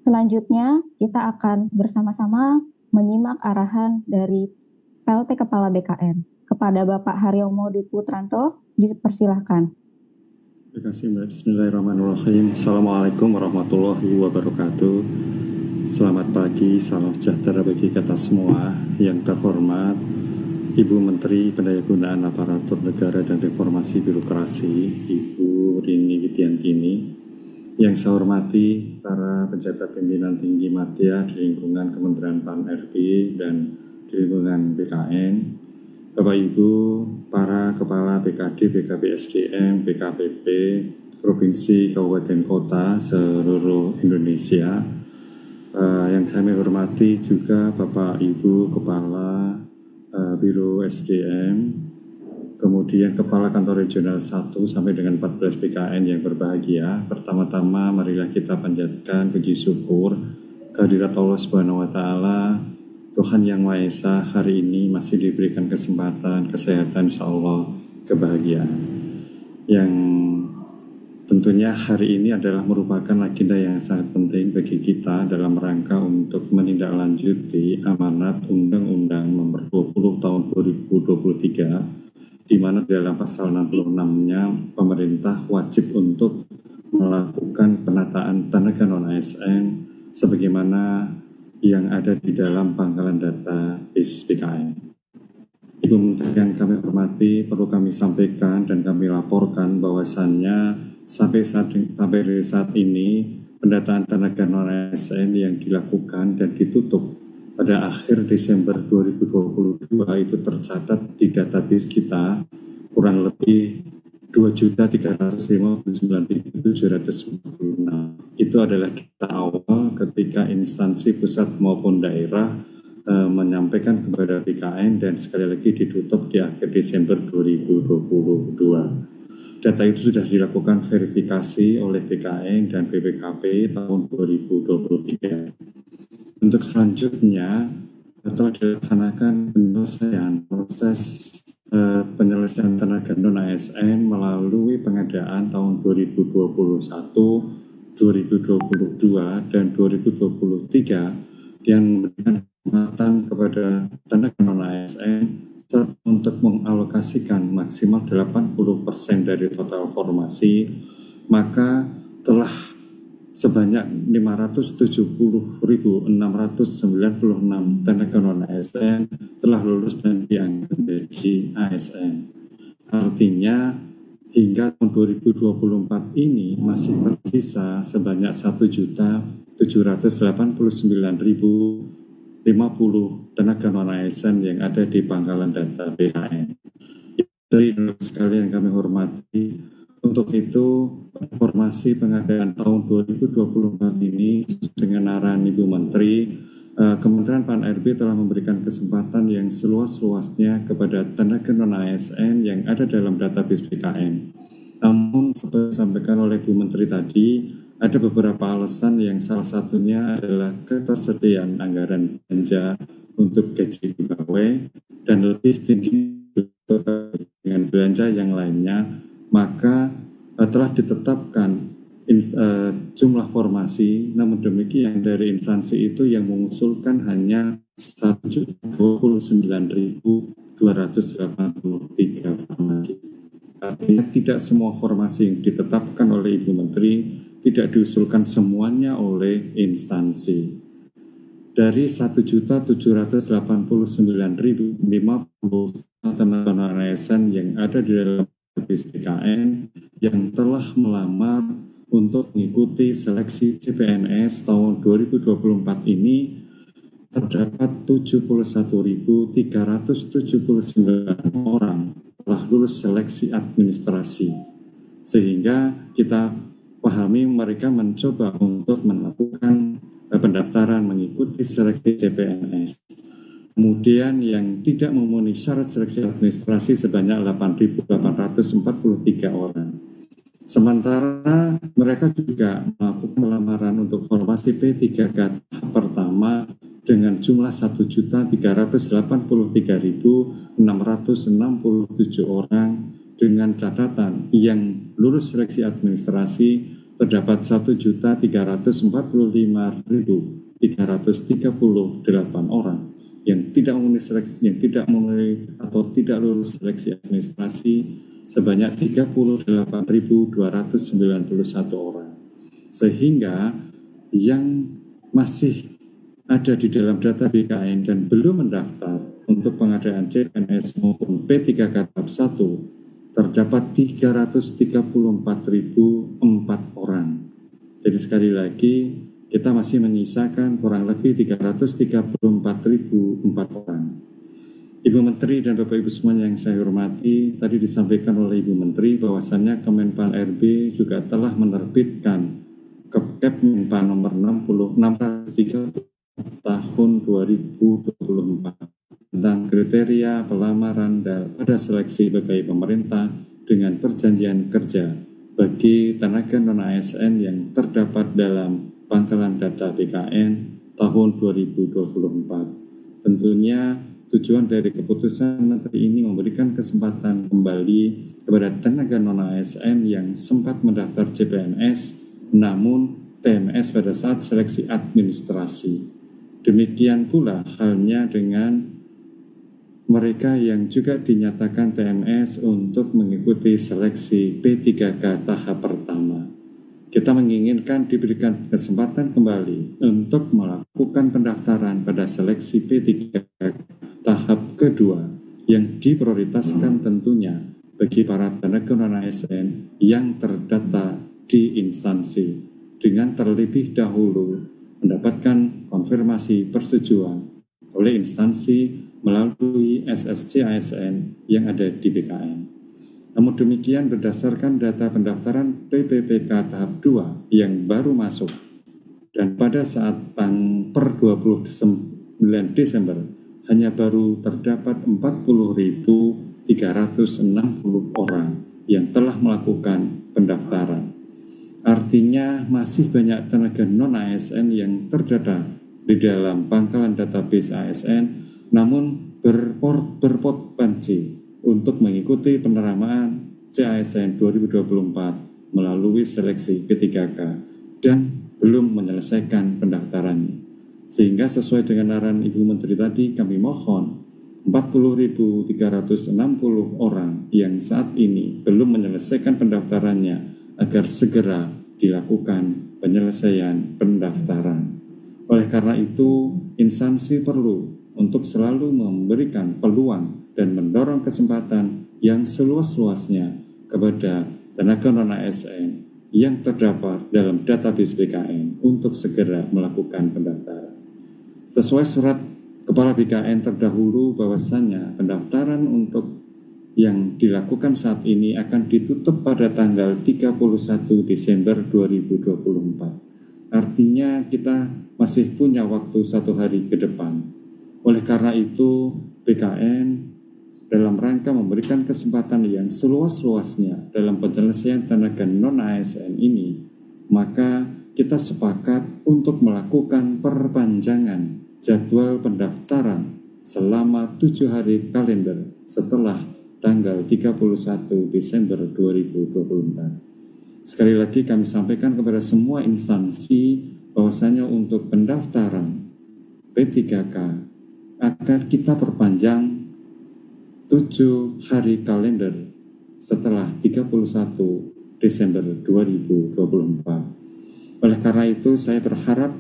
Selanjutnya, kita akan bersama-sama menyimak arahan dari PLT Kepala BKN. Kepada Bapak Haryomo Putranto, dipersilahkan. Terima kasih Mbak. Bismillahirrahmanirrahim. Assalamualaikum warahmatullahi wabarakatuh. Selamat pagi, salam sejahtera bagi kita semua. Yang terhormat Ibu Menteri Pendayagunaan Aparatur Negara dan Reformasi Birokrasi, Ibu Rini Widiantini. Yang saya hormati para pejabat pimpinan tinggi media di lingkungan Kementerian PAN-RB dan di lingkungan BKN, Bapak Ibu, para Kepala BKD, BKP SDM, BKPP, Provinsi, Kabupaten, Kota, seluruh Indonesia. Yang kami hormati juga Bapak Ibu Kepala Biro SDM, kemudian Kepala Kantor Regional 1 sampai dengan 14 BKN yang berbahagia. Pertama-tama marilah kita panjatkan puji syukur kehadirat Allah Subhanahu wa taala, Tuhan Yang Maha Esa. Hari ini masih diberikan kesempatan, kesehatan, insya Allah kebahagiaan. Yang tentunya hari ini adalah merupakan agenda yang sangat penting bagi kita dalam rangka untuk menindaklanjuti amanat Undang-Undang Nomor 20 Tahun 2023, di mana dalam pasal 66-nya pemerintah wajib untuk melakukan penataan tenaga non-ASN sebagaimana yang ada di dalam pangkalan data BKN. Ibu Menteri yang kami hormati, perlu kami sampaikan dan kami laporkan bahwasannya sampai saat ini pendataan tenaga non-ASN yang dilakukan dan ditutup pada akhir Desember 2022 itu tercatat di database kita kurang lebih 2.359.796. Itu adalah data awal ketika instansi pusat maupun daerah menyampaikan kepada BKN dan sekali lagi ditutup di akhir Desember 2022. Data itu sudah dilakukan verifikasi oleh BKN dan BPKP tahun 2023. Untuk selanjutnya telah dilaksanakan penyelesaian tenaga non-ASN melalui pengadaan tahun 2021, 2022, dan 2023 yang memberikan kesempatan kepada tenaga non-ASN untuk mengalokasikan maksimal 80% dari total formasi, maka telah sebanyak 570.696 tenaga non-ASN telah lulus dan diangkat menjadi ASN. Artinya hingga tahun 2024 ini masih tersisa sebanyak 1.789.050 tenaga non-ASN yang ada di pangkalan data BKN. Dari sekalian kami hormati, untuk itu, informasi pengadaan tahun 2024 ini dengan arahan Ibu Menteri, Kementerian PAN-RB telah memberikan kesempatan yang seluas-luasnya kepada tenaga non-ASN yang ada dalam database BKN. Namun, seperti disampaikan oleh Ibu Menteri tadi, ada beberapa alasan yang salah satunya adalah ketersediaan anggaran belanja untuk gaji pegawai dan lebih tinggi dengan belanja yang lainnya, maka telah ditetapkan jumlah formasi, namun demikian dari instansi itu yang mengusulkan hanya 129.283 formasi. Artinya tidak semua formasi yang ditetapkan oleh Ibu Menteri tidak diusulkan semuanya oleh instansi. Dari 1.789.050 tenaga non-ASN yang ada di dalam BKN yang telah melamar untuk mengikuti seleksi CPNS tahun 2024 ini, terdapat 71.379 orang telah lulus seleksi administrasi, sehingga kita pahami mereka mencoba untuk melakukan pendaftaran mengikuti seleksi CPNS. Kemudian yang tidak memenuhi syarat seleksi administrasi sebanyak 8.843 orang. Sementara mereka juga melakukan lamaran untuk formasi P3K pertama dengan jumlah 1.383.667 orang dengan catatan yang lulus seleksi administrasi terdapat 1.345.338 orang yang tidak memenuhi seleksi, yang tidak memenuhi atau tidak lulus seleksi administrasi sebanyak 38.291 orang. Sehingga yang masih ada di dalam data BKN dan belum mendaftar untuk pengadaan CPNS maupun P3K tahap 1 terdapat 334.004 orang. Jadi sekali lagi kita masih menyisakan kurang lebih 334.004 orang. Ibu Menteri dan Bapak Ibu semua yang saya hormati, tadi disampaikan oleh Ibu Menteri bahwasannya Kemenpan RB juga telah menerbitkan Kepmenpan nomor 630 tahun 2024 tentang kriteria pelamaran pada seleksi pegawai pemerintah dengan perjanjian kerja bagi tenaga non-ASN yang terdapat dalam pangkalan data BKN tahun 2024. Tentunya tujuan dari keputusan Menteri ini memberikan kesempatan kembali kepada tenaga non-ASN yang sempat mendaftar CPNS namun TMS pada saat seleksi administrasi. Demikian pula halnya dengan mereka yang juga dinyatakan TMS untuk mengikuti seleksi P3K tahap pertama. Kita menginginkan diberikan kesempatan kembali untuk melakukan pendaftaran pada seleksi P3K tahap kedua yang diprioritaskan tentunya bagi para tenaga non-ASN yang terdata di instansi dengan terlebih dahulu mendapatkan konfirmasi persetujuan oleh instansi melalui SSC ASN yang ada di BKN. Namun demikian berdasarkan data pendaftaran PPPK tahap 2 yang baru masuk dan pada saat per 29 Desember hanya baru terdapat 40.360 orang yang telah melakukan pendaftaran. Artinya masih banyak tenaga non-ASN yang terdata di dalam pangkalan database ASN namun berpotensi untuk mengikuti penerimaan CASN 2024 melalui seleksi P3K dan belum menyelesaikan pendaftarannya. Sehingga sesuai dengan arahan Ibu Menteri tadi, kami mohon 40.360 orang yang saat ini belum menyelesaikan pendaftarannya agar segera dilakukan penyelesaian pendaftaran. Oleh karena itu, instansi perlu untuk selalu memberikan peluang dan mendorong kesempatan yang seluas-luasnya kepada tenaga non-ASN yang terdapat dalam database BKN untuk segera melakukan pendaftaran. Sesuai surat Kepala BKN terdahulu bahwasannya pendaftaran untuk yang dilakukan saat ini akan ditutup pada tanggal 31 Desember 2024. Artinya kita masih punya waktu 1 hari ke depan. Oleh karena itu, BKN dalam rangka memberikan kesempatan yang seluas-luasnya dalam penyelesaian tenaga non-ASN ini, maka kita sepakat untuk melakukan perpanjangan jadwal pendaftaran selama 7 hari kalender setelah tanggal 31 Desember 2024. Sekali lagi kami sampaikan kepada semua instansi bahwasanya untuk pendaftaran P3K akan kita perpanjang 7 hari kalender setelah 31 Desember 2024. Oleh karena itu saya berharap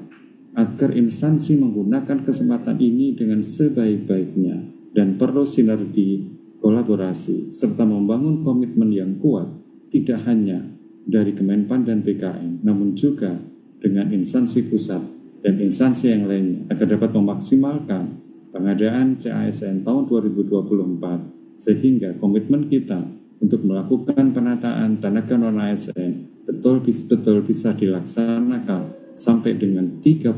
agar instansi menggunakan kesempatan ini dengan sebaik-baiknya dan perlu sinergi, kolaborasi, serta membangun komitmen yang kuat tidak hanya dari Kemenpan dan BKN, namun juga dengan instansi pusat dan instansi yang lainnya agar dapat memaksimalkan pengadaan CASN tahun 2024 sehingga komitmen kita untuk melakukan penataan tenaga non-ASN betul-betul bisa dilaksanakan sampai dengan 31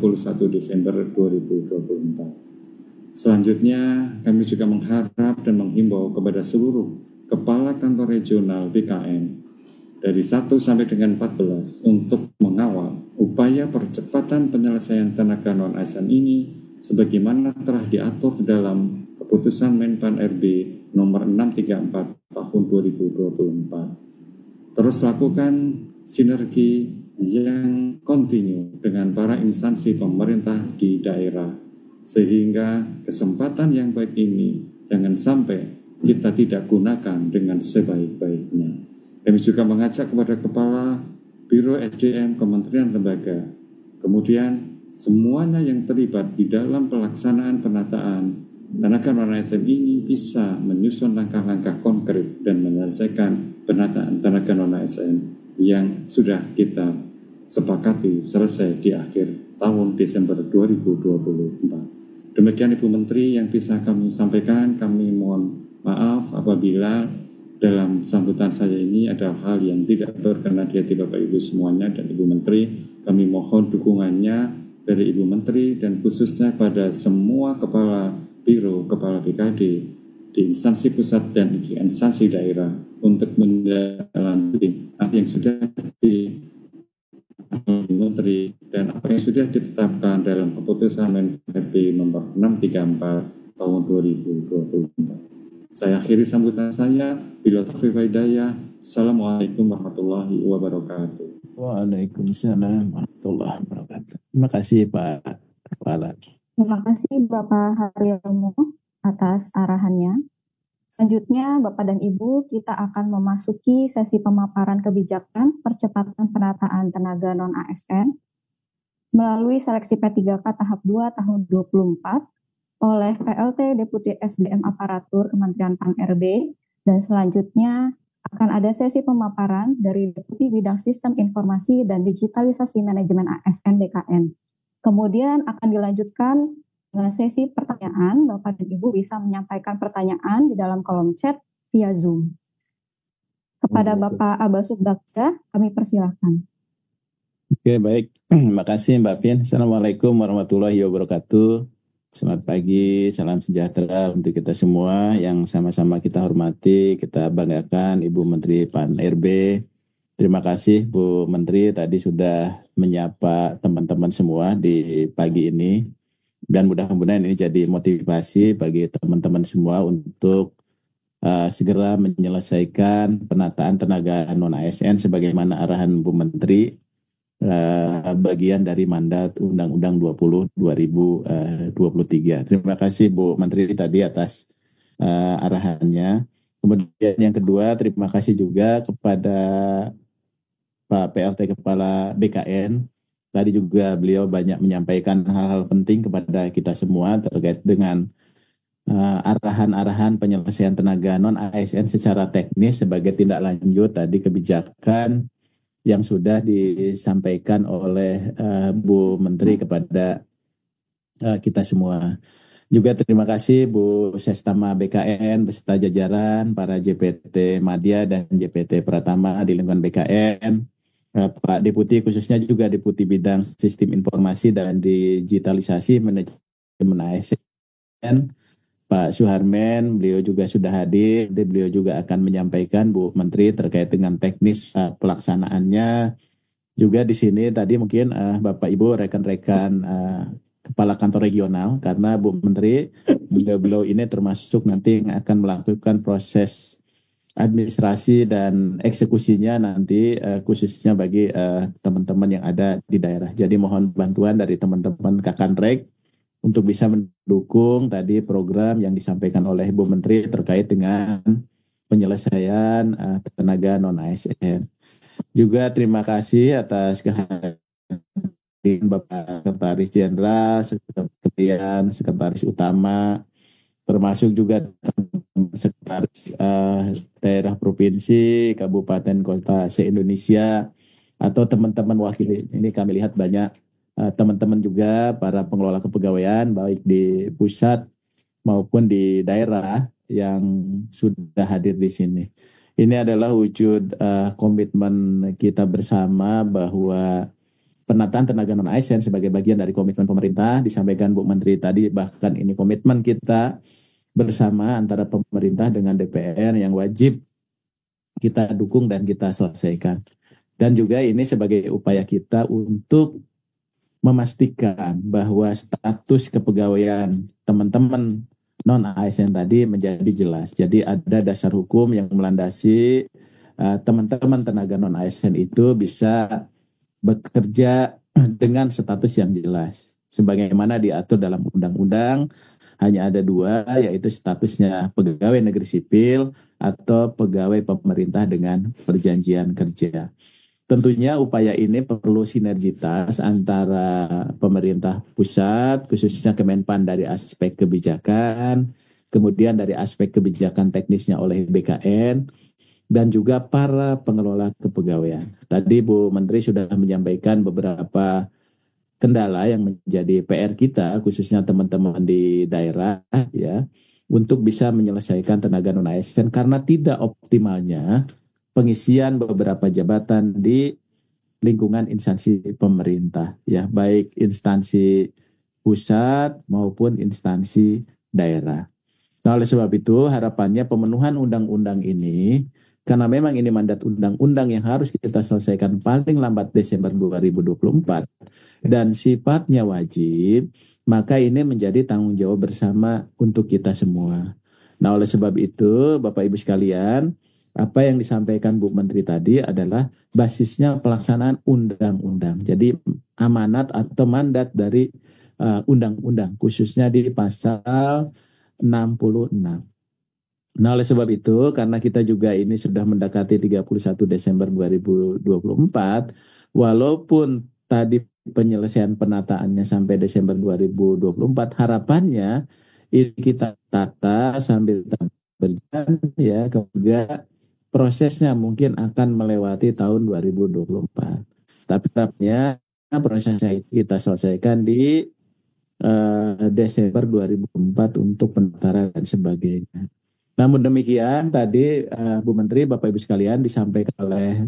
Desember 2024. Selanjutnya kami juga mengharap dan menghimbau kepada seluruh kepala kantor regional BKN dari 1 sampai dengan 14 untuk mengawal upaya percepatan penyelesaian tenaga non-ASN ini sebagaimana telah diatur dalam keputusan Menpan RB nomor 634 tahun 2024. Terus lakukan sinergi, yang kontinu dengan para instansi pemerintah di daerah, sehingga kesempatan yang baik ini jangan sampai kita tidak gunakan dengan sebaik-baiknya. Kami juga mengajak kepada Kepala Biro SDM Kementerian Lembaga, kemudian semuanya yang terlibat di dalam pelaksanaan penataan tenaga non-ASN ini bisa menyusun langkah-langkah konkret dan menyelesaikan penataan tenaga non-ASN yang sudah kita sepakati selesai di akhir tahun Desember 2024. Demikian Ibu Menteri yang bisa kami sampaikan. Kami mohon maaf apabila dalam sambutan saya ini ada hal yang tidak berkenan di hati Bapak Ibu semuanya dan Ibu Menteri. Kami mohon dukungannya dari Ibu Menteri dan khususnya pada semua Kepala Biro, Kepala BKD di instansi pusat dan di instansi daerah untuk menindaklanjuti apa yang sudah di Menteri dan apa yang sudah ditetapkan dalam keputusan Mendagri nomor 634 tahun 2024. Saya akhiri sambutan saya. Bila taufiq wal hidayah. Assalamualaikum warahmatullahi wabarakatuh. Waalaikumsalam warahmatullahi wabarakatuh. Terima kasih Pak Kepala. Terima kasih Bapak Haryono atas arahannya. Selanjutnya, Bapak dan Ibu, kita akan memasuki sesi pemaparan kebijakan percepatan penataan tenaga non-ASN melalui seleksi P3K tahap 2 tahun 2024 oleh PLT Deputi SDM Aparatur Kementerian PAN-RB, dan selanjutnya akan ada sesi pemaparan dari Deputi Bidang Sistem Informasi dan Digitalisasi Manajemen ASN BKN. Kemudian akan dilanjutkan dengan sesi pertanyaan. Bapak dan Ibu bisa menyampaikan pertanyaan di dalam kolom chat via Zoom. Kepada Bapak Abasub Daksa, kami persilahkan. Oke, baik. Terima kasih Mbak Pien. Assalamualaikum warahmatullahi wabarakatuh. Selamat pagi, salam sejahtera untuk kita semua yang sama-sama kita hormati, kita banggakan Ibu Menteri PAN-RB. Terima kasih Bu Menteri tadi sudah menyapa teman-teman semua di pagi ini. Dan mudah-mudahan ini jadi motivasi bagi teman-teman semua untuk segera menyelesaikan penataan tenaga non-ASN sebagaimana arahan Bu Menteri, bagian dari mandat Undang-Undang 20 2023. Terima kasih Bu Menteri tadi atas arahannya. Kemudian yang kedua, terima kasih juga kepada Pak PLT Kepala BKN. Tadi juga beliau banyak menyampaikan hal-hal penting kepada kita semua terkait dengan arahan-arahan penyelesaian tenaga non-ASN secara teknis sebagai tindak lanjut tadi kebijakan yang sudah disampaikan oleh Bu Menteri kepada kita semua. Juga terima kasih Bu Sestama BKN beserta jajaran para JPT Madya dan JPT Pratama di lingkungan BKN. Pak Deputi khususnya juga Deputi Bidang Sistem Informasi dan Digitalisasi Manajemen ASN, Pak Suharmen, beliau juga sudah hadir. Beliau juga akan menyampaikan Bu Menteri terkait dengan teknis pelaksanaannya. Juga di sini tadi mungkin Bapak Ibu rekan-rekan Kepala Kantor Regional, karena Bu Menteri beliau ini termasuk nanti yang akan melakukan proses administrasi dan eksekusinya nanti khususnya bagi teman-teman yang ada di daerah. Jadi mohon bantuan dari teman-teman Kakanrek untuk bisa mendukung tadi program yang disampaikan oleh Bu Menteri terkait dengan penyelesaian tenaga non-ASN. Juga terima kasih atas kehadiran Bapak Sekretaris Jenderal, kemudian Sekretaris Utama, termasuk juga sekretaris daerah provinsi, kabupaten, kota se-Indonesia, atau teman-teman wakil. Ini kami lihat banyak teman-teman juga para pengelola kepegawaian baik di pusat maupun di daerah yang sudah hadir di sini. Ini adalah wujud komitmen kita bersama bahwa penataan tenaga non-ASN sebagai bagian dari komitmen pemerintah, disampaikan Bu Menteri tadi, bahkan ini komitmen kita bersama antara pemerintah dengan DPR yang wajib kita dukung dan kita selesaikan. Dan juga ini sebagai upaya kita untuk memastikan bahwa status kepegawaian teman-teman non-ASN tadi menjadi jelas. Jadi ada dasar hukum yang melandasi teman-teman tenaga non-ASN itu bisa bekerja dengan status yang jelas. Sebagaimana diatur dalam undang-undang, hanya ada dua, yaitu statusnya pegawai negeri sipil atau pegawai pemerintah dengan perjanjian kerja. Tentunya upaya ini perlu sinergitas antara pemerintah pusat, khususnya Kemenpan dari aspek kebijakan, kemudian dari aspek kebijakan teknisnya oleh BKN, dan juga para pengelola kepegawaian. Tadi Bu Menteri sudah menyampaikan beberapa kendala yang menjadi PR kita, khususnya teman-teman di daerah, ya, untuk bisa menyelesaikan tenaga non-ASN karena tidak optimalnya pengisian beberapa jabatan di lingkungan instansi pemerintah, ya, baik instansi pusat maupun instansi daerah. Nah, oleh sebab itu harapannya pemenuhan undang-undang ini, karena memang ini mandat undang-undang yang harus kita selesaikan paling lambat Desember 2024 dan sifatnya wajib, maka ini menjadi tanggung jawab bersama untuk kita semua. Nah, oleh sebab itu Bapak Ibu sekalian, apa yang disampaikan Bu Menteri tadi adalah basisnya pelaksanaan undang-undang. Jadi amanat atau mandat dari undang-undang, khususnya di pasal 66. Nah, oleh sebab itu, karena kita juga ini sudah mendekati 31 Desember 2024, walaupun tadi penyelesaian penataannya sampai Desember 2024, harapannya ini kita tata sambil berjalan, ya, juga prosesnya mungkin akan melewati tahun 2024. Tapi tetapnya prosesnya kita selesaikan di Desember 2004 untuk pendaftaran dan sebagainya. Namun demikian tadi Bu Menteri, Bapak Ibu sekalian, disampaikan oleh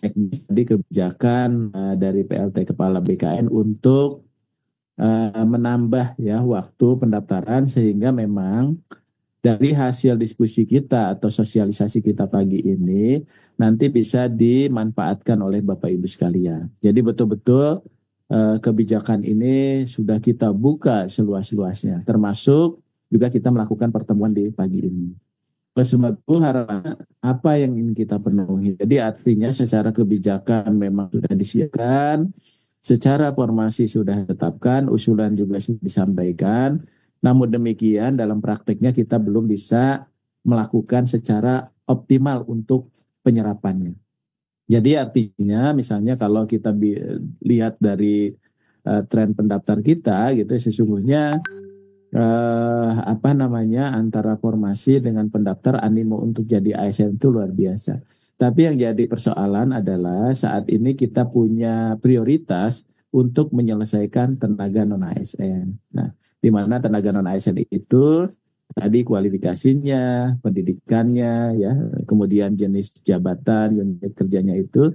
teknis tadi kebijakan dari PLT Kepala BKN untuk menambah, ya, waktu pendaftaran sehingga memang dari hasil diskusi kita atau sosialisasi kita pagi ini nanti bisa dimanfaatkan oleh Bapak Ibu sekalian. Jadi betul-betul kebijakan ini sudah kita buka seluas-luasnya, termasuk juga kita melakukan pertemuan di pagi ini. Oleh sebab itu harapan apa yang ingin kita penuhi. Jadi artinya secara kebijakan memang sudah disiapkan, secara formasi sudah ditetapkan, usulan juga sudah disampaikan. Namun demikian dalam prakteknya kita belum bisa melakukan secara optimal untuk penyerapannya. Jadi artinya misalnya kalau kita lihat dari tren pendaftar kita gitu, sesungguhnya antara formasi dengan pendaftar animo untuk jadi ASN itu luar biasa. Tapi yang jadi persoalan adalah saat ini kita punya prioritas untuk menyelesaikan tenaga non ASN. Nah, di mana tenaga non ASN itu tadi kualifikasinya, pendidikannya, ya, kemudian jenis jabatan, unit kerjanya itu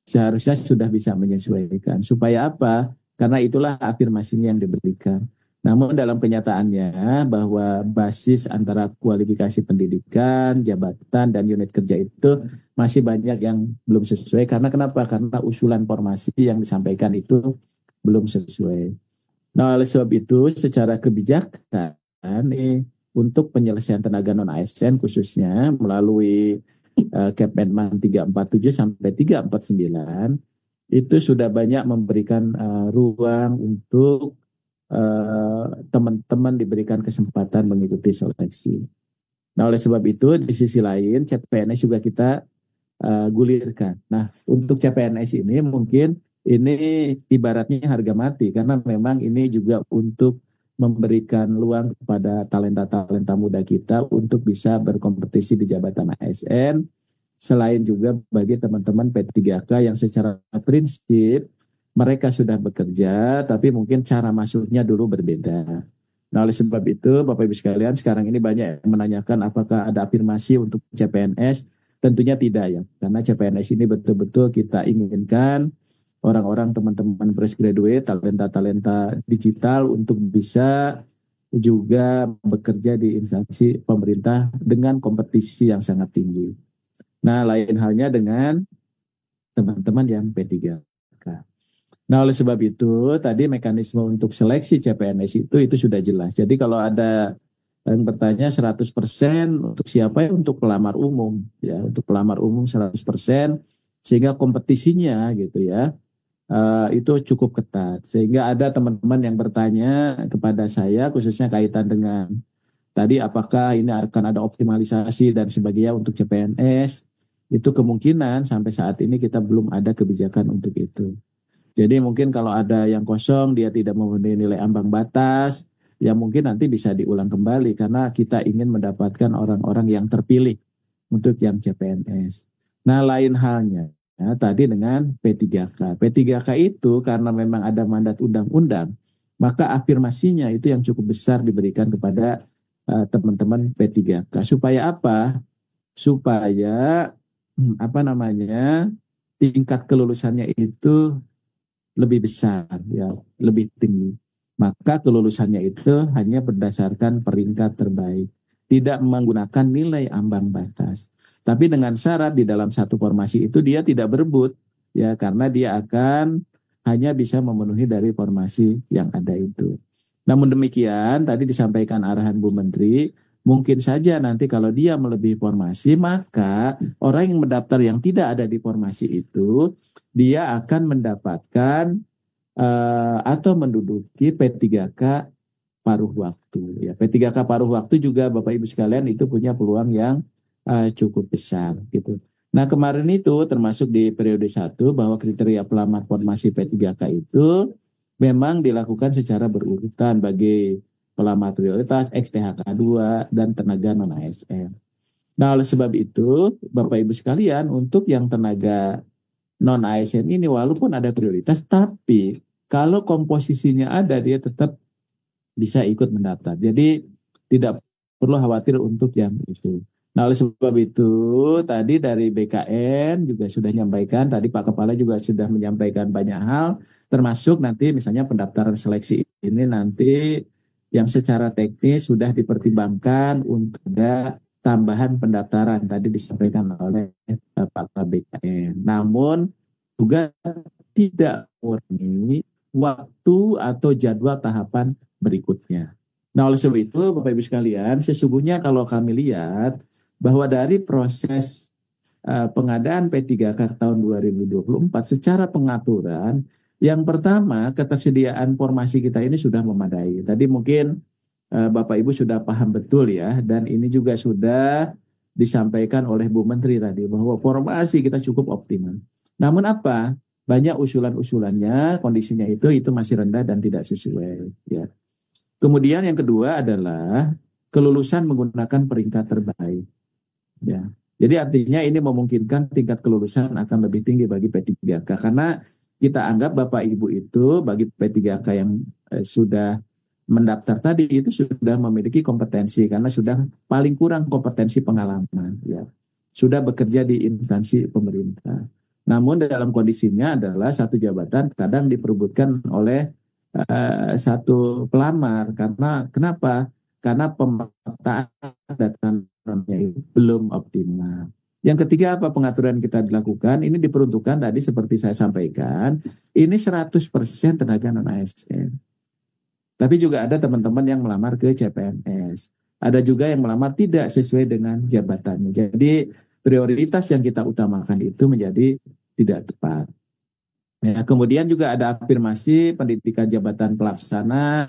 seharusnya sudah bisa menyesuaikan. Supaya apa? Karena itulah afirmasinya yang diberikan. Namun dalam kenyataannya bahwa basis antara kualifikasi pendidikan, jabatan, dan unit kerja itu masih banyak yang belum sesuai. Karena kenapa? Karena usulan formasi yang disampaikan itu belum sesuai. Nah, oleh sebab itu secara kebijakan untuk penyelesaian tenaga non ASN khususnya melalui Kepmenpan 347 sampai 349 itu sudah banyak memberikan ruang untuk teman-teman diberikan kesempatan mengikuti seleksi. Nah, oleh sebab itu di sisi lain CPNS juga kita gulirkan. Nah, untuk CPNS ini mungkin ini ibaratnya harga mati karena memang ini juga untuk memberikan ruang kepada talenta-talenta muda kita untuk bisa berkompetisi di jabatan ASN. Selain juga bagi teman-teman P3K yang secara prinsip mereka sudah bekerja, tapi mungkin cara masuknya dulu berbeda. Nah, oleh sebab itu, Bapak Ibu sekalian, sekarang ini banyak yang menanyakan apakah ada afirmasi untuk CPNS. Tentunya tidak, ya, karena CPNS ini betul-betul kita inginkan orang-orang teman-teman fresh graduate, talenta-talenta digital untuk bisa juga bekerja di instansi pemerintah dengan kompetisi yang sangat tinggi. Nah, lain halnya dengan teman-teman yang P3K. Nah, oleh sebab itu tadi mekanisme untuk seleksi CPNS itu sudah jelas. Jadi kalau ada yang bertanya 100% untuk siapa, ya untuk pelamar umum, ya, untuk pelamar umum 100%. sehingga kompetisinya gitu ya itu cukup ketat. Sehingga ada teman-teman yang bertanya kepada saya khususnya kaitan dengan tadi apakah ini akan ada optimalisasi dan sebagainya untuk CPNS. Itu kemungkinan sampai saat ini kita belum ada kebijakan untuk itu. Jadi mungkin kalau ada yang kosong, dia tidak memenuhi nilai ambang batas, ya mungkin nanti bisa diulang kembali karena kita ingin mendapatkan orang-orang yang terpilih untuk yang CPNS. Nah, lain halnya ya, tadi dengan P3K. P3K itu karena memang ada mandat undang-undang, maka afirmasinya itu yang cukup besar diberikan kepada teman-teman P3K. Supaya apa? Supaya apa namanya? Tingkat kelulusannya itu lebih besar, ya, lebih tinggi. Maka kelulusannya itu hanya berdasarkan peringkat terbaik, tidak menggunakan nilai ambang batas. Tapi dengan syarat di dalam satu formasi itu dia tidak berebut, ya, karena dia akan hanya bisa memenuhi dari formasi yang ada itu. Namun demikian, tadi disampaikan arahan Bu Menteri, mungkin saja nanti kalau dia melebihi formasi, maka orang yang mendaftar yang tidak ada di formasi itu, dia akan mendapatkan atau menduduki P3K paruh waktu. Ya, P3K paruh waktu juga Bapak Ibu sekalian itu punya peluang yang cukup besar gitu. Nah, kemarin itu termasuk di periode 1 bahwa kriteria pelamar formasi P3K itu memang dilakukan secara berurutan bagi pelamar prioritas, XTHK 2 dan tenaga non ASN. Nah, oleh sebab itu Bapak Ibu sekalian, untuk yang tenaga non ASN ini walaupun ada prioritas, tapi kalau komposisinya ada dia tetap bisa ikut mendaftar. Jadi tidak perlu khawatir untuk yang itu. Nah, oleh sebab itu tadi dari BKN juga sudah menyampaikan, tadi Pak Kepala juga sudah menyampaikan banyak hal, termasuk nanti misalnya pendaftaran seleksi ini nanti yang secara teknis sudah dipertimbangkan untuk ada tambahan pendaftaran tadi disampaikan oleh Pak BKN. Namun juga tidak mengurangi waktu atau jadwal tahapan berikutnya. Nah, oleh sebab itu Bapak Ibu sekalian, sesungguhnya kalau kami lihat bahwa dari proses pengadaan P3K tahun 2024 secara pengaturan, yang pertama ketersediaan formasi kita ini sudah memadai. Tadi mungkin Bapak Ibu sudah paham betul ya, dan ini juga sudah disampaikan oleh Bu Menteri tadi bahwa formasi kita cukup optimal. Namun apa? Banyak usulan-usulannya, kondisinya itu masih rendah dan tidak sesuai. Ya. Kemudian yang kedua adalah kelulusan menggunakan peringkat terbaik. Ya. Jadi artinya ini memungkinkan tingkat kelulusan akan lebih tinggi bagi P3K. Karena kita anggap Bapak Ibu itu bagi P3K yang sudah mendaftar tadi itu sudah memiliki kompetensi karena sudah paling kurang kompetensi pengalaman. Ya. Sudah bekerja di instansi pemerintah. Namun dalam kondisinya adalah satu jabatan kadang diperebutkan oleh satu pelamar. Karena kenapa? Karena pemetaan datanya itu belum optimal. Yang ketiga apa pengaturan kita dilakukan? Ini diperuntukkan tadi seperti saya sampaikan, ini 100% tenaga non ASN. Tapi juga ada teman-teman yang melamar ke CPNS. Ada juga yang melamar tidak sesuai dengan jabatannya. Jadi prioritas yang kita utamakan itu menjadi tidak tepat. Ya, kemudian juga ada afirmasi pendidikan jabatan pelaksana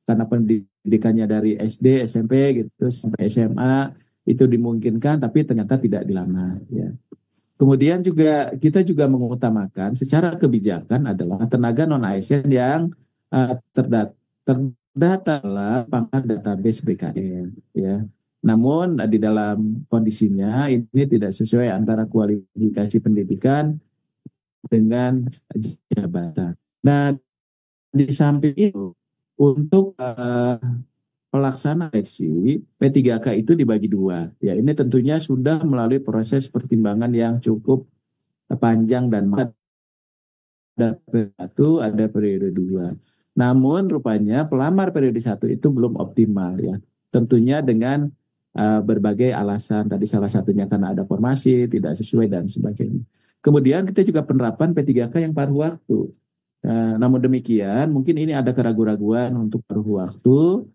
karena pendidikannya dari SD, SMP gitu sampai SMA itu dimungkinkan tapi ternyata tidak dilamar. Ya. Kemudian juga kita juga mengutamakan secara kebijakan adalah tenaga non ASN yang terdata dalam pangkat database BKN. Ya. Namun di dalam kondisinya ini tidak sesuai antara kualifikasi pendidikan dengan jabatan. Nah, di samping itu untuk pelaksana seleksi P3K itu dibagi dua. Ya, ini tentunya sudah melalui proses pertimbangan yang cukup panjang dan ada periode 1, ada periode 2. Namun rupanya pelamar periode 1 itu belum optimal ya. Tentunya dengan berbagai alasan, tadi salah satunya karena ada formasi tidak sesuai dan sebagainya. Kemudian kita juga penerapan P3K yang paruh waktu. Namun demikian mungkin ini ada keraguan-raguan untuk paruh waktu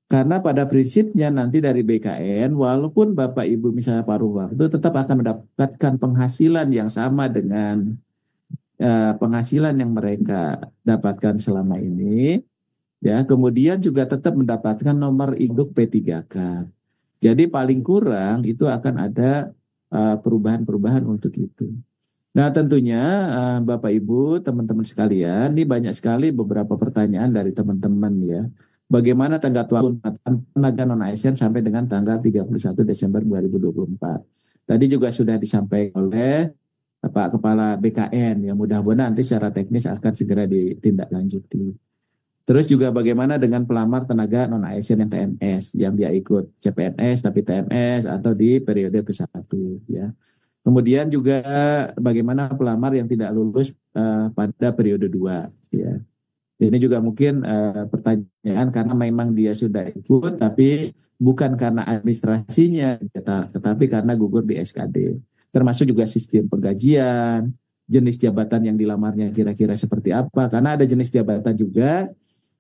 Karena pada prinsipnya nanti dari BKN, walaupun Bapak Ibu misalnya paruh waktu, tetap akan mendapatkan penghasilan yang sama dengan penghasilan yang mereka dapatkan selama ini. Ya, kemudian juga tetap mendapatkan nomor induk P3K. Jadi paling kurang itu akan ada perubahan-perubahan untuk itu. Nah, tentunya Bapak Ibu, teman-teman sekalian, ini banyak sekali beberapa pertanyaan dari teman-teman ya. Bagaimana tenggat waktu tenaga non-ASN sampai dengan tanggal 31 Desember 2024. Tadi juga sudah disampaikan oleh Pak Kepala BKN, ya mudah-mudahan nanti secara teknis akan segera ditindaklanjuti. Terus juga bagaimana dengan pelamar tenaga non-ASN yang TNS, yang dia ikut CPNS tapi TNS atau di periode ke-1 ya. Kemudian juga bagaimana pelamar yang tidak lulus pada periode 2 ya. Ini juga mungkin pertanyaan karena memang dia sudah ikut tapi bukan karena administrasinya tetapi karena gugur di SKD. Termasuk juga sistem penggajian, jenis jabatan yang dilamarnya kira-kira seperti apa, karena ada jenis jabatan juga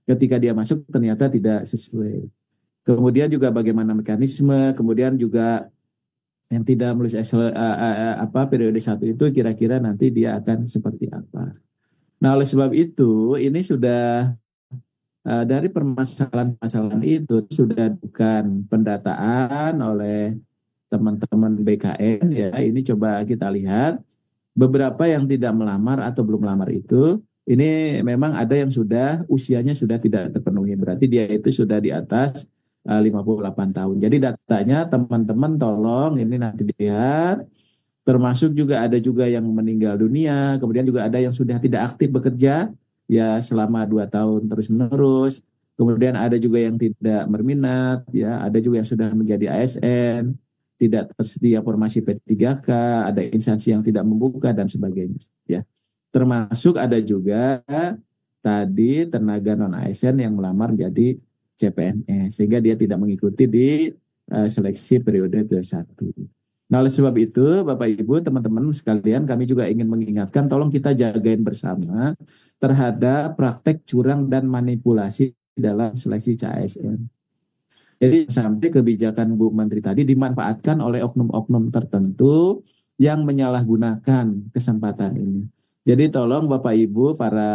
ketika dia masuk ternyata tidak sesuai. Kemudian juga bagaimana mekanisme, kemudian juga yang tidak menulis periode 1 itu kira-kira nanti dia akan seperti apa. Nah, oleh sebab itu ini sudah dari permasalahan-permasalahan itu sudah bukan pendataan oleh teman-teman BKN ya. Ini coba kita lihat beberapa yang tidak melamar atau belum melamar itu. Ini memang ada yang sudah usianya sudah tidak terpenuhi. Berarti dia itu sudah di atas 58 tahun. Jadi datanya teman-teman tolong ini nanti dilihat. Termasuk juga ada juga yang meninggal dunia. Kemudian juga ada yang sudah tidak aktif bekerja ya selama 2 tahun terus-menerus. Kemudian ada juga yang tidak berminat. Ya, ada juga yang sudah menjadi ASN. Tidak tersedia formasi P3K. Ada instansi yang tidak membuka dan sebagainya. Ya. Termasuk ada juga tadi tenaga non-ASN yang melamar jadi CPNS sehingga dia tidak mengikuti di seleksi periode ke-1. Nah, oleh sebab itu Bapak Ibu, teman-teman sekalian, kami juga ingin mengingatkan tolong kita jagain bersama terhadap praktek curang dan manipulasi dalam seleksi CASN. Jadi sampai kebijakan Bu Menteri tadi dimanfaatkan oleh oknum-oknum tertentu yang menyalahgunakan kesempatan ini. Jadi tolong Bapak Ibu para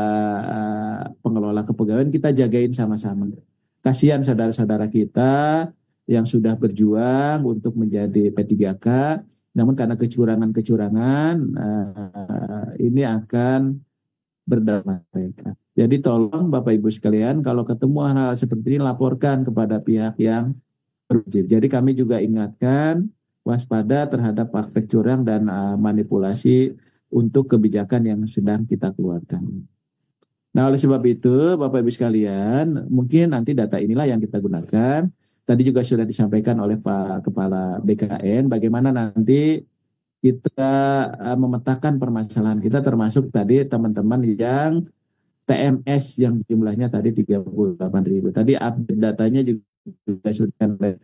pengelola kepegawaian kita jagain sama-sama. Kasihan saudara-saudara kita yang sudah berjuang untuk menjadi P3K, namun karena kecurangan-kecurangan ini akan berdampak mereka. Jadi tolong Bapak Ibu sekalian kalau ketemu hal-hal seperti ini laporkan kepada pihak yang berwajib. Jadi kami juga ingatkan waspada terhadap praktek curang dan manipulasi untuk kebijakan yang sedang kita keluarkan. Nah, oleh sebab itu, Bapak Ibu sekalian, mungkin nanti data inilah yang kita gunakan. Tadi juga sudah disampaikan oleh Pak Kepala BKN, bagaimana nanti kita memetakan permasalahan kita, termasuk tadi teman-teman yang TMS yang jumlahnya tadi 38.000. Tadi update datanya juga sudah oleh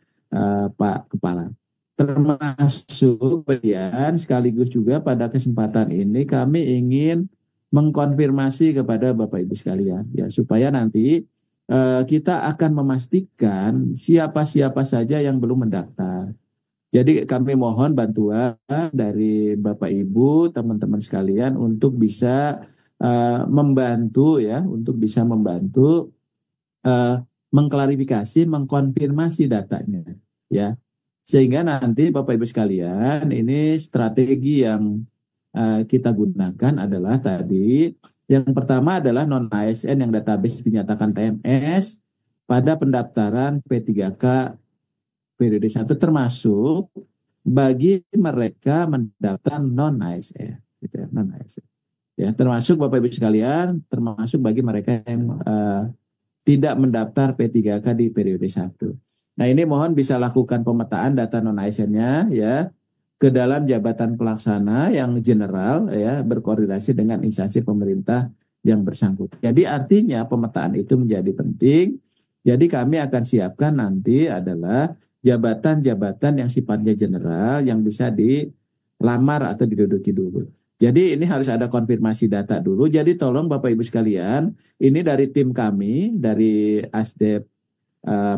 Pak Kepala. Termasuk bagian sekaligus juga pada kesempatan ini kami ingin mengkonfirmasi kepada Bapak Ibu sekalian ya supaya nanti kita akan memastikan siapa-siapa saja yang belum mendaftar. Jadi kami mohon bantuan dari Bapak Ibu, teman-teman sekalian untuk bisa membantu ya, untuk bisa membantu mengklarifikasi, mengkonfirmasi datanya ya. Sehingga nanti Bapak Ibu sekalian, ini strategi yang kita gunakan adalah tadi, yang pertama adalah non-ASN yang database dinyatakan TMS pada pendaftaran P3K periode 1 termasuk bagi mereka mendaftar non-ASN, gitu ya, non-ASN. Ya, termasuk Bapak Ibu sekalian, termasuk bagi mereka yang tidak mendaftar P3K di periode 1. Nah, ini mohon bisa lakukan pemetaan data non-ASN-nya ya ke dalam jabatan pelaksana yang general ya berkoordinasi dengan instansi pemerintah yang bersangkutan. Jadi artinya pemetaan itu menjadi penting. Jadi kami akan siapkan nanti adalah jabatan-jabatan yang sifatnya general yang bisa dilamar atau diduduki dulu. Jadi ini harus ada konfirmasi data dulu. Jadi tolong Bapak Ibu sekalian, ini dari tim kami, dari ASDEP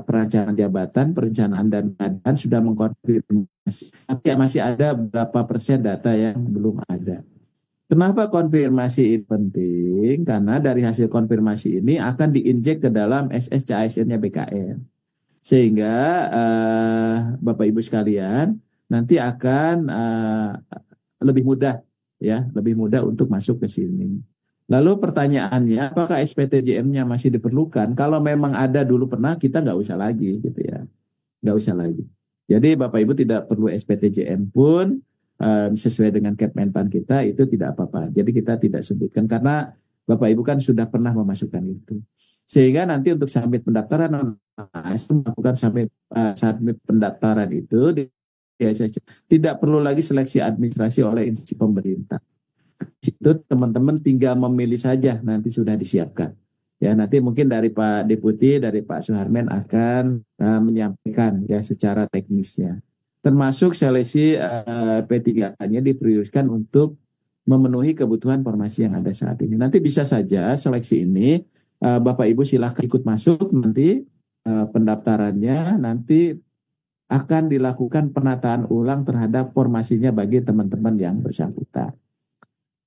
perencanaan jabatan, perencanaan dan badan sudah mengkonfirmasi. Tapi masih ada berapa persen data yang belum ada. Kenapa konfirmasi ini penting? Karena dari hasil konfirmasi ini akan diinjek ke dalam SSCASN-nya BKN. Sehingga Bapak Ibu sekalian nanti akan lebih mudah ya, lebih mudah untuk masuk ke sini. Lalu pertanyaannya, apakah SPTJM-nya masih diperlukan? Kalau memang ada dulu pernah, kita nggak usah lagi gitu ya, nggak usah lagi. Jadi Bapak Ibu tidak perlu SPTJM pun sesuai dengan Kepmenpan kita itu tidak apa-apa. Jadi kita tidak sebutkan karena Bapak Ibu kan sudah pernah memasukkan itu. Sehingga nanti untuk submit pendaftaran melakukan submit pendaftaran itu tidak perlu lagi seleksi administrasi oleh institusi pemerintah. Itu teman-teman tinggal memilih saja, nanti sudah disiapkan. Ya, nanti mungkin dari Pak Deputi, dari Pak Suharmen akan menyampaikan ya secara teknisnya. Termasuk seleksi P3K-nya diprioritaskan untuk memenuhi kebutuhan formasi yang ada saat ini. Nanti bisa saja seleksi ini Bapak Ibu silahkan ikut masuk, nanti pendaftarannya nanti akan dilakukan penataan ulang terhadap formasinya bagi teman-teman yang bersangkutan.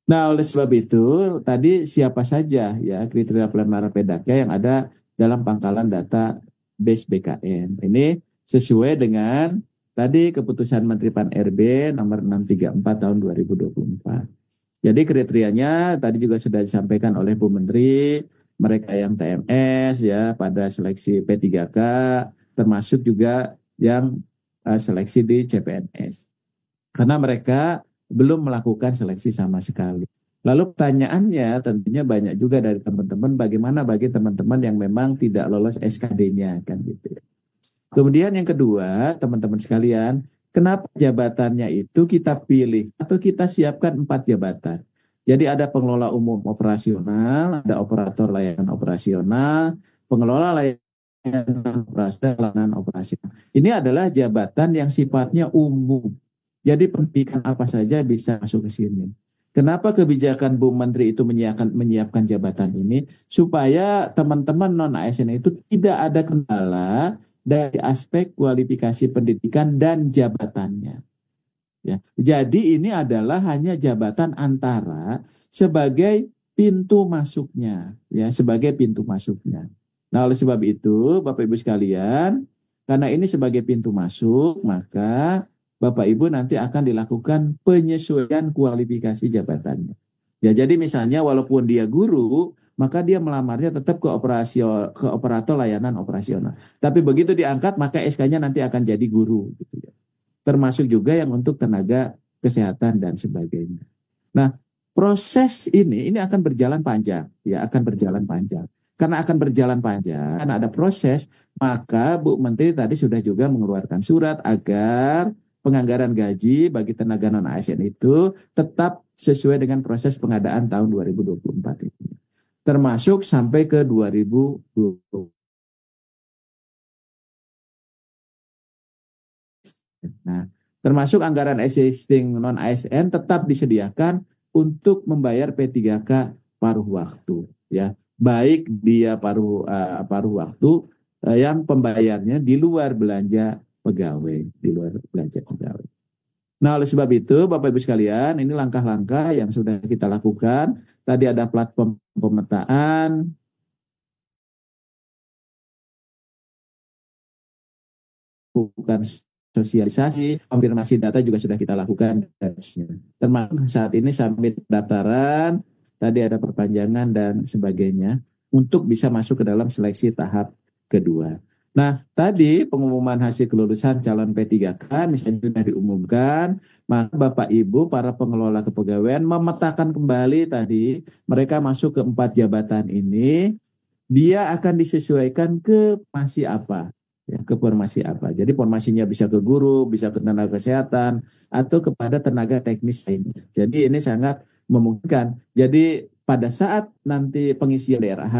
Nah, oleh sebab itu tadi siapa saja ya kriteria pelemaran PDAK yang ada dalam pangkalan data base BKN. Ini sesuai dengan tadi keputusan Menteri Pan-RB nomor 634 tahun 2024. Jadi kriterianya tadi juga sudah disampaikan oleh Bu Menteri, mereka yang TMS ya pada seleksi P3K, termasuk juga yang seleksi di CPNS. Karena mereka belum melakukan seleksi sama sekali. Lalu pertanyaannya tentunya banyak juga dari teman-teman, bagaimana bagi teman-teman yang memang tidak lolos SKD-nya kan gitu ya. Kemudian yang kedua, teman-teman sekalian, kenapa jabatannya itu kita pilih atau kita siapkan 4 jabatan. Jadi ada pengelola umum operasional, ada operator layanan operasional, pengelola layanan operasional. Ini adalah jabatan yang sifatnya umum. Jadi pendidikan apa saja bisa masuk ke sini. Kenapa kebijakan Bu Menteri itu menyiapkan jabatan ini? Supaya teman-teman non-ASN itu tidak ada kendala dari aspek kualifikasi pendidikan dan jabatannya. Ya. Jadi ini adalah hanya jabatan antara sebagai pintu masuknya, ya, sebagai pintu masuknya. Nah, oleh sebab itu, Bapak Ibu sekalian, karena ini sebagai pintu masuk, maka Bapak Ibu nanti akan dilakukan penyesuaian kualifikasi jabatannya. Ya, jadi misalnya walaupun dia guru, maka dia melamarnya tetap ke operator layanan operasional. Tapi begitu diangkat, maka SK-nya nanti akan jadi guru. Gitu ya. Termasuk juga yang untuk tenaga kesehatan dan sebagainya. Nah, proses ini akan berjalan panjang, ya akan berjalan panjang. Karena akan berjalan panjang, karena ada proses, maka Bu Menteri tadi sudah juga mengeluarkan surat agar penganggaran gaji bagi tenaga non-ASN itu tetap sesuai dengan proses pengadaan tahun 2024 ini. Termasuk sampai ke 2020. Nah, termasuk anggaran existing non-ASN tetap disediakan untuk membayar P3K paruh waktu, ya. Baik dia paruh waktu yang pembayarnya di luar belanja pegawai, di luar belanja pegawai. Nah, oleh sebab itu, Bapak Ibu sekalian, ini langkah-langkah yang sudah kita lakukan. Tadi ada platform pemetaan, bukan sosialisasi, konfirmasi data juga sudah kita lakukan. Termasuk saat ini submit pendaftaran, tadi ada perpanjangan dan sebagainya, untuk bisa masuk ke dalam seleksi tahap kedua. Nah, tadi pengumuman hasil kelulusan calon P3K misalnya sudah diumumkan, maka Bapak Ibu para pengelola kepegawaian memetakan kembali tadi mereka masuk ke 4 jabatan ini, dia akan disesuaikan ke formasi apa, ya, ke formasi apa. Jadi formasinya bisa ke guru, bisa ke tenaga kesehatan, atau kepada tenaga teknis lainnya. Jadi ini sangat memungkinkan. Jadi pada saat nanti pengisian DRH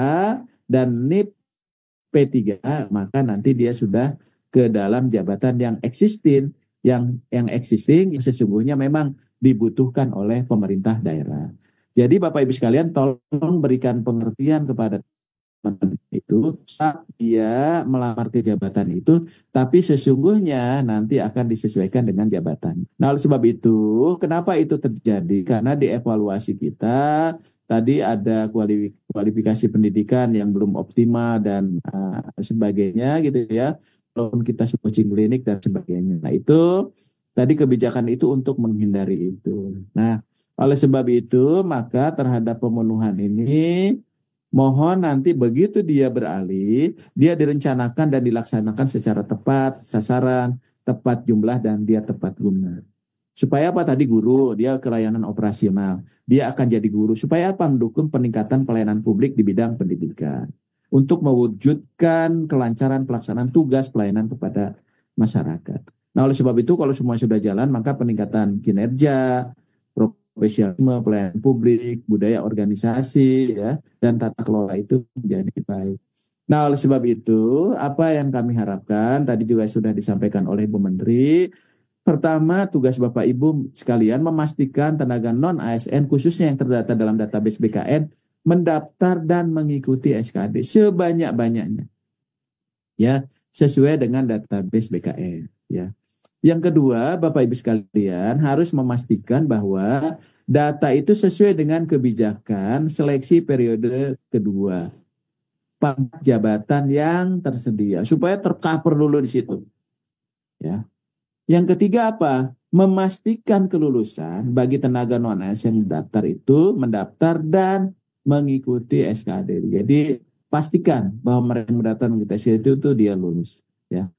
dan NIP P3, maka nanti dia sudah ke dalam jabatan yang existing, yang existing yang sesungguhnya memang dibutuhkan oleh pemerintah daerah. Jadi Bapak Ibu sekalian tolong berikan pengertian kepada teman-teman itu itu saat dia melamar ke jabatan itu, tapi sesungguhnya nanti akan disesuaikan dengan jabatan. Nah, oleh sebab itu, kenapa itu terjadi? Karena di evaluasi kita tadi ada kualifikasi pendidikan yang belum optimal dan sebagainya gitu ya. Walaupun kita coaching klinik dan sebagainya. Nah, itu tadi kebijakan itu untuk menghindari itu. Nah, oleh sebab itu, maka terhadap pemenuhan ini, mohon nanti begitu dia beralih, dia direncanakan dan dilaksanakan secara tepat, sasaran, tepat jumlah, dan dia tepat guna. Supaya apa tadi guru, dia kelayanan operasional. Dia akan jadi guru. Supaya apa? Mendukung peningkatan pelayanan publik di bidang pendidikan. Untuk mewujudkan kelancaran pelaksanaan tugas pelayanan kepada masyarakat. Nah, oleh sebab itu, kalau semua sudah jalan, maka peningkatan kinerja, profesionalisme, pelayanan publik, budaya organisasi, ya, dan tata kelola itu menjadi baik. Nah, oleh sebab itu, apa yang kami harapkan, tadi juga sudah disampaikan oleh Bu Menteri, pertama, tugas Bapak Ibu sekalian memastikan tenaga non-ASN, khususnya yang terdata dalam database BKN, mendaftar dan mengikuti SKD sebanyak-banyaknya, ya, sesuai dengan database BKN, ya. Yang kedua, Bapak Ibu sekalian harus memastikan bahwa data itu sesuai dengan kebijakan seleksi periode kedua, pangkat jabatan yang tersedia, supaya tercover dulu di situ. Ya. Yang ketiga apa? Memastikan kelulusan bagi tenaga non-ASN yang mendaftar itu, mendaftar dan mengikuti SKD. Jadi pastikan bahwa mereka yang mendaftar mengikuti SKD itu dia lulus. Ya.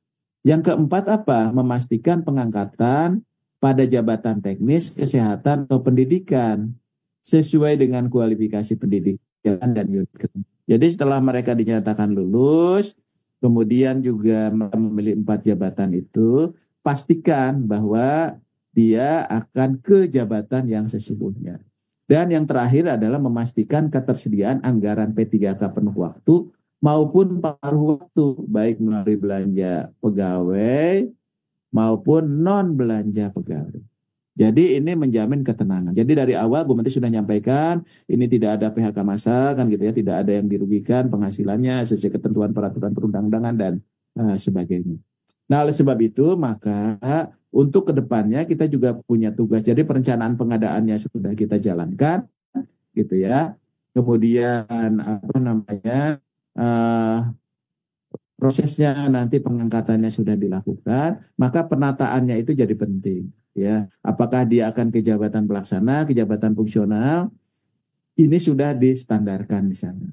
Yang keempat apa? Memastikan pengangkatan pada jabatan teknis, kesehatan, atau pendidikan sesuai dengan kualifikasi pendidikan dan unit kerja. Jadi setelah mereka dinyatakan lulus, kemudian juga memilih 4 jabatan itu, pastikan bahwa dia akan ke jabatan yang sesungguhnya. Dan yang terakhir adalah memastikan ketersediaan anggaran P3K penuh waktu maupun paruh waktu, baik melalui belanja pegawai maupun non belanja pegawai. Jadi ini menjamin ketenangan. Jadi dari awal Bu Menteri sudah menyampaikan ini tidak ada PHK massal kan gitu ya, tidak ada yang dirugikan penghasilannya sesuai ketentuan peraturan perundang-undangan dan sebagainya. Nah, oleh sebab itu maka untuk kedepannya kita juga punya tugas. Jadi perencanaan pengadaannya sudah kita jalankan gitu ya. Kemudian apa namanya? Prosesnya nanti pengangkatannya sudah dilakukan, maka penataannya itu jadi penting. Ya, apakah dia akan ke jabatan pelaksana, ke jabatan fungsional, ini sudah distandarkan di sana.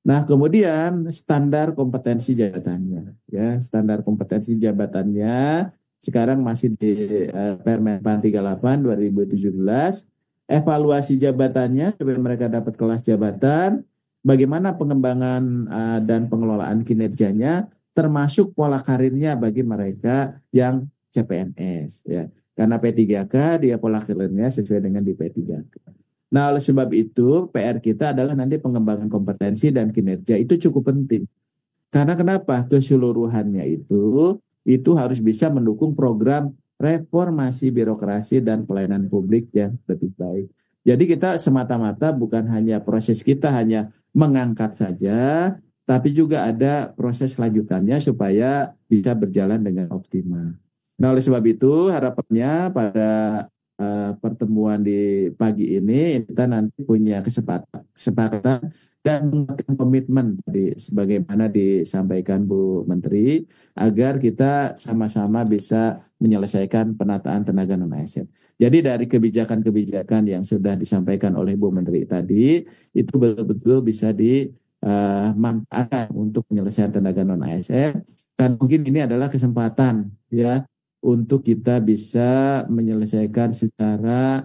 Nah, kemudian standar kompetensi jabatannya, ya, standar kompetensi jabatannya sekarang masih di Permen 38 2017. Evaluasi jabatannya supaya mereka dapat kelas jabatan. Bagaimana pengembangan dan pengelolaan kinerjanya, termasuk pola karirnya bagi mereka yang CPNS. Ya. Karena P3K, dia pola karirnya sesuai dengan di P3K. Nah, oleh sebab itu, PR kita adalah nanti pengembangan kompetensi dan kinerja itu cukup penting. Karena kenapa? Keseluruhannya itu harus bisa mendukung program reformasi birokrasi dan pelayanan publik yang lebih baik. Jadi kita semata-mata bukan hanya proses kita hanya mengangkat saja, tapi juga ada proses lanjutannya supaya bisa berjalan dengan optimal. Nah, oleh sebab itu harapannya pada pertemuan di pagi ini kita nanti punya kesepakatan dan komitmen sebagaimana disampaikan Bu Menteri agar kita sama-sama bisa menyelesaikan penataan tenaga non-ASN. Jadi dari kebijakan-kebijakan yang sudah disampaikan oleh Bu Menteri tadi itu betul-betul bisa dimanfaatkan untuk penyelesaian tenaga non-ASN, dan mungkin ini adalah kesempatan ya untuk kita bisa menyelesaikan secara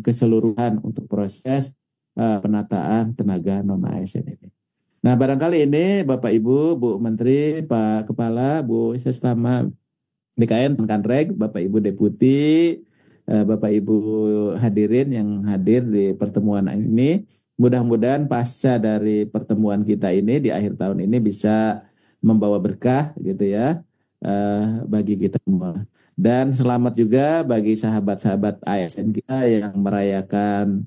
keseluruhan untuk proses penataan tenaga non-ASN ini. Nah, barangkali ini Bapak Ibu, Bu Menteri, Pak Kepala, Bu Sestama BKN, Kanreg, Bapak Ibu Deputi, Bapak Ibu hadirin yang hadir di pertemuan ini, mudah-mudahan pasca dari pertemuan kita ini di akhir tahun ini bisa membawa berkah gitu ya bagi kita semua. Dan selamat juga bagi sahabat-sahabat ASN kita yang merayakan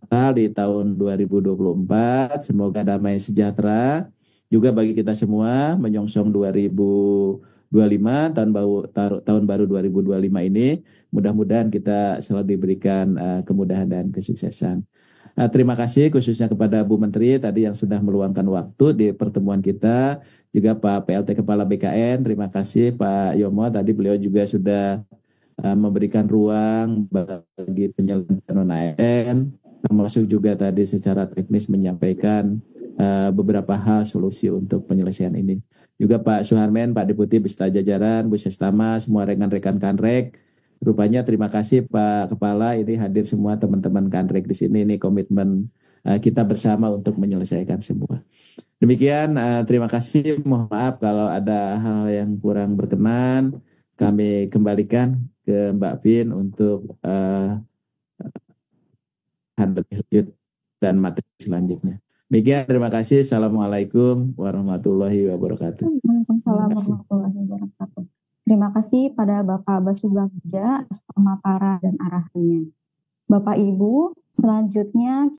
Natal di tahun 2024. Semoga damai sejahtera juga bagi kita semua menyongsong 2025 tahun baru 2025 ini. Mudah-mudahan kita selalu diberikan kemudahan dan kesuksesan. Terima kasih khususnya kepada Bu Menteri tadi yang sudah meluangkan waktu di pertemuan kita, juga Pak PLT Kepala BKN, terima kasih Pak Yomo, tadi beliau juga sudah memberikan ruang bagi penyelenggara non-ASN, termasuk juga tadi secara teknis menyampaikan beberapa hal solusi untuk penyelesaian ini. Juga Pak Suharmen, Pak Deputi beserta jajaran, Bu Sestama, semua rekan-rekan Kanrek. Rupanya terima kasih Pak Kepala, ini hadir semua teman-teman Kanrek di sini, ini komitmen kita bersama untuk menyelesaikan semua. Demikian, terima kasih, mohon maaf kalau ada hal yang kurang berkenan, kami kembalikan ke Mbak Vin untuk lebih lanjut dan materi selanjutnya. Demikian, terima kasih. Assalamualaikum warahmatullahi wabarakatuh. Waalaikumsalam warahmatullahi wabarakatuh. Terima kasih pada Bapak Basubagja atas pemaparan dan arahannya. Bapak Ibu, selanjutnya